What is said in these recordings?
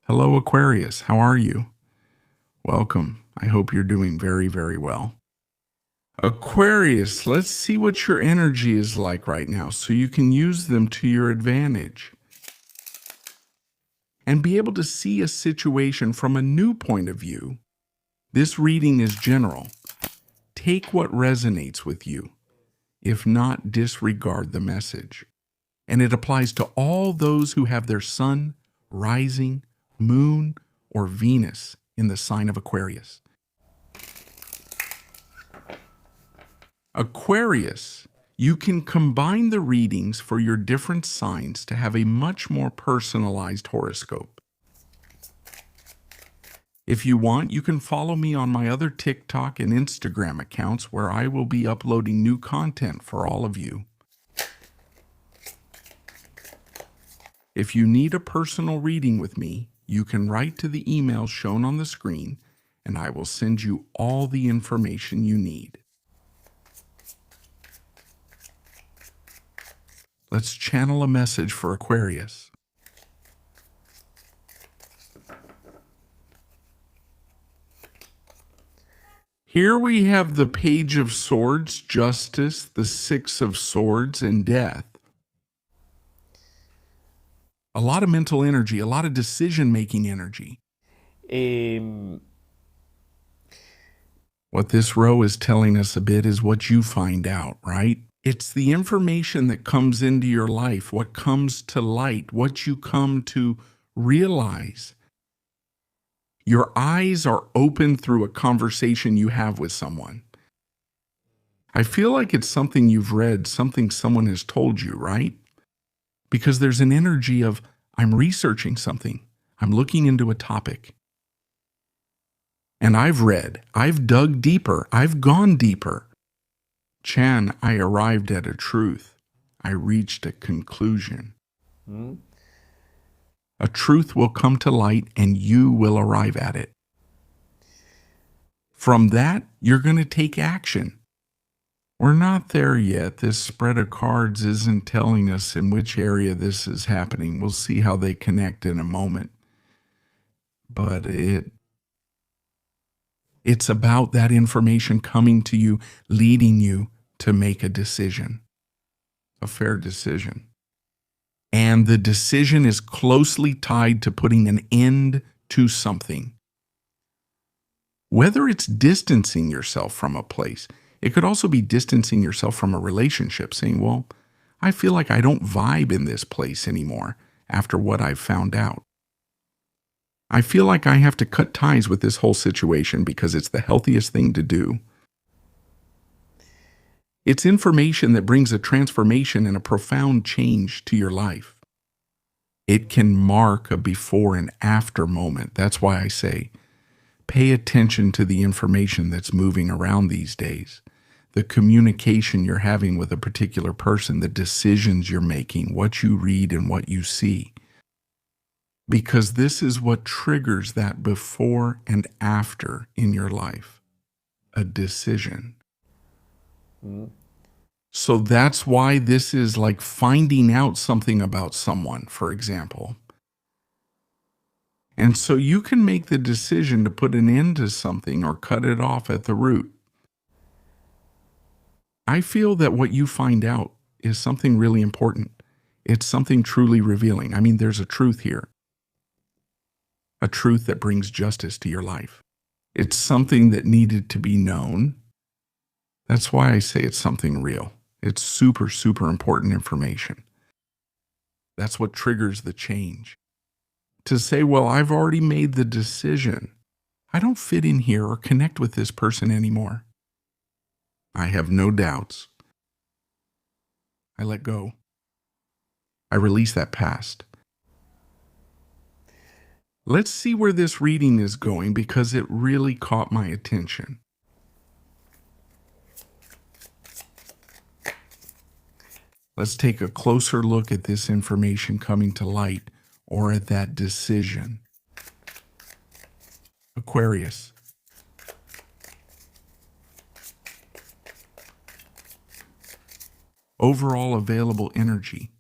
Hello, Aquarius. How are you? Welcome. I hope you're doing very, very well. Aquarius, let's see what your energy is like right now so you can use them to your advantage and be able to see a situation from a new point of view. This reading is general. Take what resonates with you. If not, disregard the message. And it applies to all those who have their sun, rising, moon, or Venus in the sign of Aquarius. Aquarius, you can combine the readings for your different signs to have a much more personalized horoscope. If you want, you can follow me on my other TikTok and Instagram accounts where I will be uploading new content for all of you. If you need a personal reading with me, you can write to the email shown on the screen and I will send you all the information you need. Let's channel a message for Aquarius. Here we have the Page of Swords, Justice, the Six of Swords, and Death. A lot of mental energy, a lot of decision-making energy. What this row is telling us a bit is what you find out, right? It's the information that comes into your life, what comes to light, what you come to realize. Your eyes are open through a conversation you have with someone. I feel like it's something you've read, something someone has told you, right? Because there's an energy of, I'm researching something, I'm looking into a topic. And I've read, I've dug deeper, I've gone deeper. Chan, I arrived at a truth. I reached a conclusion. A truth will come to light and you will arrive at it. From that, you're going to take action. We're not there yet. This spread of cards isn't telling us in which area this is happening. We'll see how they connect in a moment. But it's about that information coming to you, leading you to make a decision, a fair decision. And the decision is closely tied to putting an end to something. Whether it's distancing yourself from a place, it could also be distancing yourself from a relationship, saying, well, I feel like I don't vibe in this place anymore after what I've found out. I feel like I have to cut ties with this whole situation because it's the healthiest thing to do. It's information that brings a transformation and a profound change to your life. It can mark a before and after moment. That's why I say, pay attention to the information that's moving around these days, the communication you're having with a particular person, the decisions you're making, what you read and what you see. Because this is what triggers that before and after in your life, a decision. So that's why this is like finding out something about someone, for example. And so you can make the decision to put an end to something or cut it off at the root. I feel that what you find out is something really important. It's something truly revealing. I mean, there's a truth here. A truth that brings justice to your life. It's something that needed to be known. That's why I say it's something real. It's super, super important information. That's what triggers the change. To say, well, I've already made the decision. I don't fit in here or connect with this person anymore. I have no doubts. I let go. I release that past. Let's see where this reading is going because it really caught my attention. Let's take a closer look at this information coming to light or at that decision. Aquarius. Overall available energy.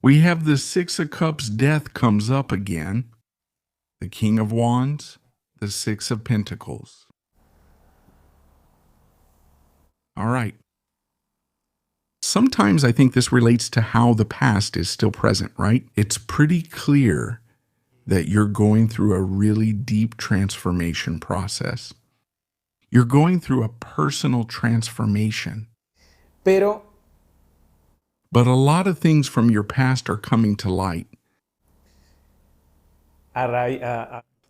We have the Six of Cups, death comes up again. The King of Wands, the Six of Pentacles. All right. Sometimes I think this relates to how the past is still present, right? It's pretty clear that you're going through a really deep transformation process. You're going through a personal transformation. Pero But a lot of things from your past are coming to light.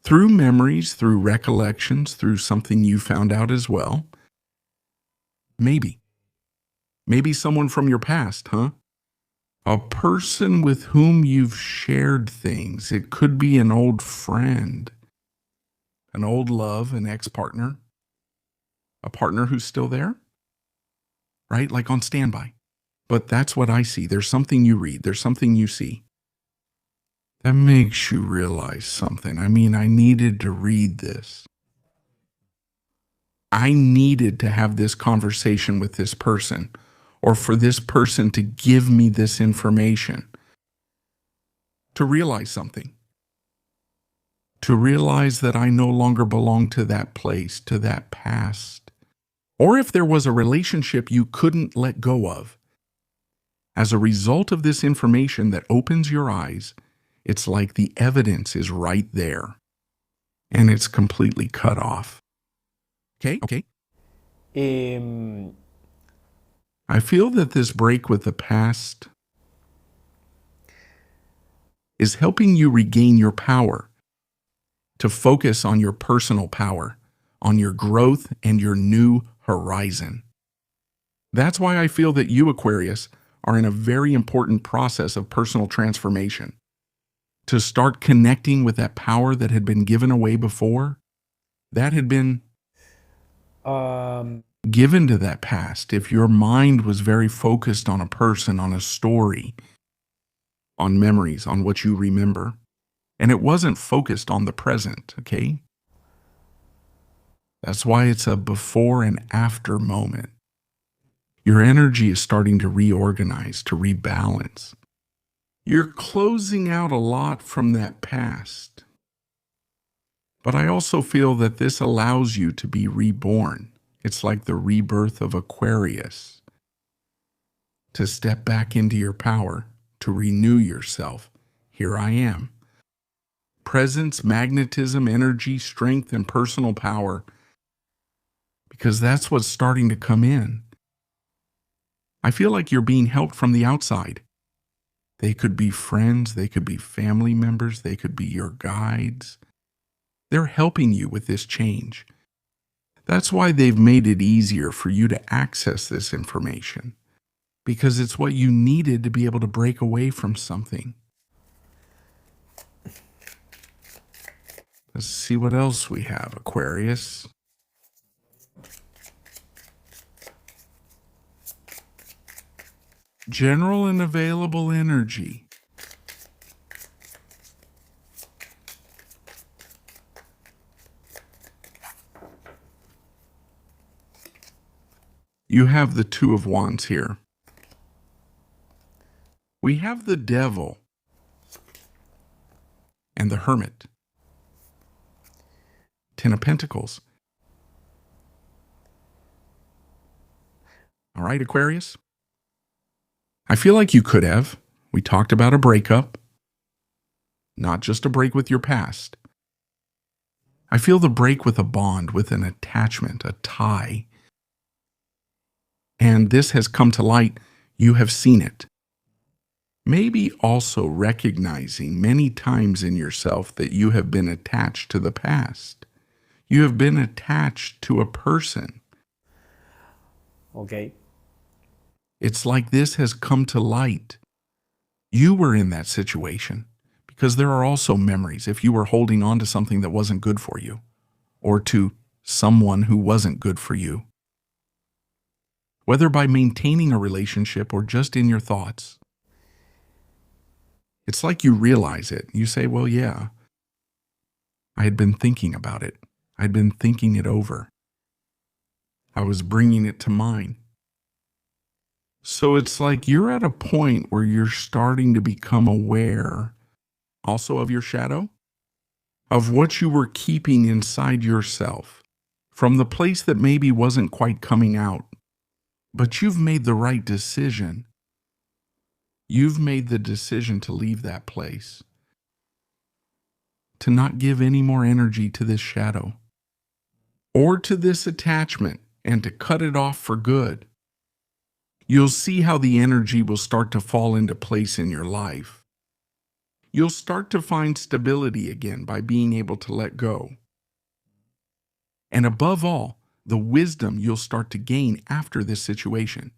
Through memories, through recollections, through something you found out as well. Maybe someone from your past, huh? A person with whom you've shared things. It could be an old friend, an old love, an ex-partner, a partner who's still there, right? Like on standby. But that's what I see. There's something you read. There's something you see. That makes you realize something. I mean, I needed to read this. I needed to have this conversation with this person, or for this person to give me this information, to realize something, to realize that I no longer belong to that place, to that past, or if there was a relationship you couldn't let go of. As a result of this information that opens your eyes, it's like the evidence is right there, and it's completely cut off. Okay. I feel that this break with the past is helping you regain your power, to focus on your personal power, on your growth and your new horizon. That's why I feel that you, Aquarius, are in a very important process of personal transformation. To start connecting with that power that had been given away before, that had been given to that past. If your mind was very focused on a person, on a story, on memories, on what you remember, and it wasn't focused on the present, okay? That's why it's a before and after moment. Your energy is starting to reorganize, to rebalance. You're closing out a lot from that past. But I also feel that this allows you to be reborn. It's like the rebirth of Aquarius. To step back into your power, to renew yourself. Here I am. Presence, magnetism, energy, strength, and personal power. Because that's what's starting to come in. I feel like you're being helped from the outside. They could be friends, they could be family members, they could be your guides. They're helping you with this change. That's why they've made it easier for you to access this information, because it's what you needed to be able to break away from something. Let's see what else we have, Aquarius. General and available energy. You have the Two of Wands here. We have the Devil and the Hermit. Ten of Pentacles. All right, Aquarius. I feel like you could have. We talked about a breakup, not just a break with your past. I feel the break with a bond, with an attachment, a tie. And this has come to light. You have seen it. Maybe also recognizing many times in yourself that you have been attached to the past. You have been attached to a person. Okay. It's like this has come to light. You were in that situation because there are also memories if you were holding on to something that wasn't good for you or to someone who wasn't good for you. Whether by maintaining a relationship or just in your thoughts. It's like you realize it. You say, well, yeah, I had been thinking about it. I'd been thinking it over. I was bringing it to mind. So it's like you're at a point where you're starting to become aware also of your shadow, of what you were keeping inside yourself from the place that maybe wasn't quite coming out. But you've made the right decision. You've made the decision to leave that place, to not give any more energy to this shadow or to this attachment, and to cut it off for good. You'll see how the energy will start to fall into place in your life. You'll start to find stability again by being able to let go. And above all, the wisdom you'll start to gain after this situation.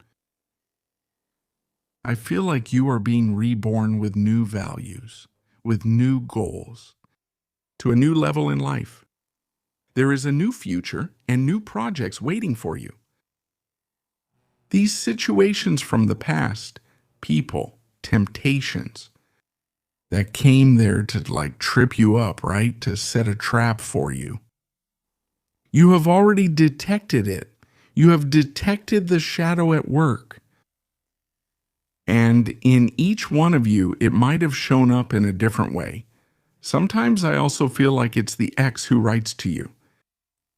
I feel like you are being reborn with new values, with new goals, to a new level in life. There is a new future and new projects waiting for you. These situations from the past, people, temptations, that came there to trip you up, right? To set a trap for you. You have already detected it. You have detected the shadow at work. And in each one of you, it might have shown up in a different way. Sometimes I also feel like it's the ex who writes to you,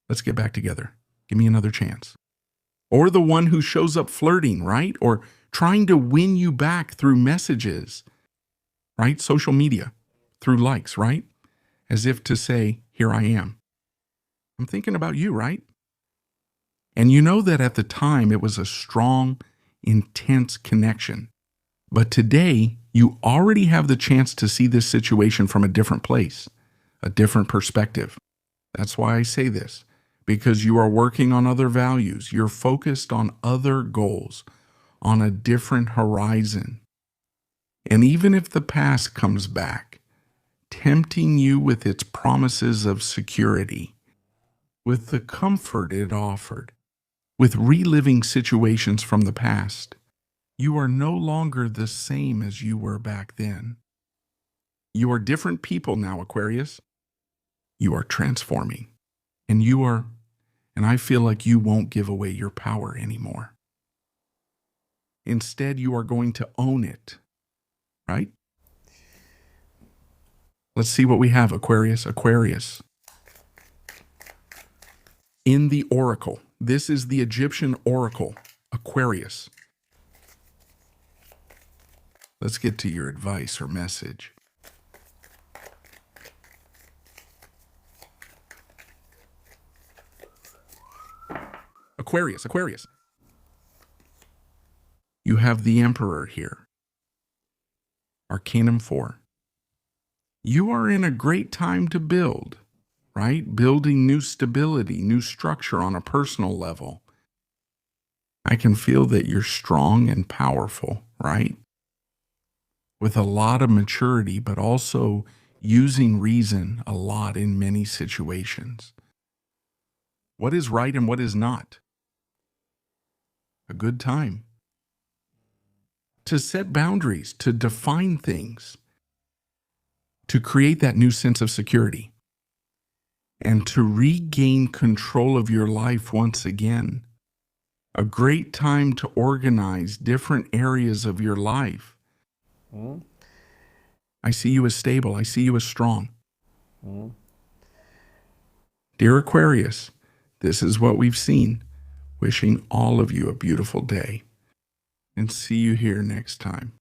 let's get back together. Give me another chance. Or the one who shows up flirting, right? Or trying to win you back through messages, right? Social media, through likes, right? As if to say, here I am. I'm thinking about you, right? And you know that at the time it was a strong, intense connection. But today, you already have the chance to see this situation from a different place, a different perspective. That's why I say this, because you are working on other values. You're focused on other goals, on a different horizon. And even if the past comes back, tempting you with its promises of security, with the comfort it offered, with reliving situations from the past, you are no longer the same as you were back then. You are different people now, Aquarius. You are transforming. And I feel like you won't give away your power anymore. Instead, you are going to own it, right? Let's see what we have, Aquarius. Aquarius. In the oracle. This is the Egyptian oracle, Aquarius. Let's get to your advice or message. Aquarius, Aquarius. You have the Emperor here. Arcanum 4. You are in a great time to build, right? Building new stability, new structure on a personal level. I can feel that you're strong and powerful, right? With a lot of maturity, but also using reason a lot in many situations. What is right and what is not? A good time to set boundaries, to define things, to create that new sense of security, and to regain control of your life once again. A great time to organize different areas of your life. I see you as stable. I see you as strong. Dear Aquarius, this is what we've seen. Wishing all of you a beautiful day. And see you here next time.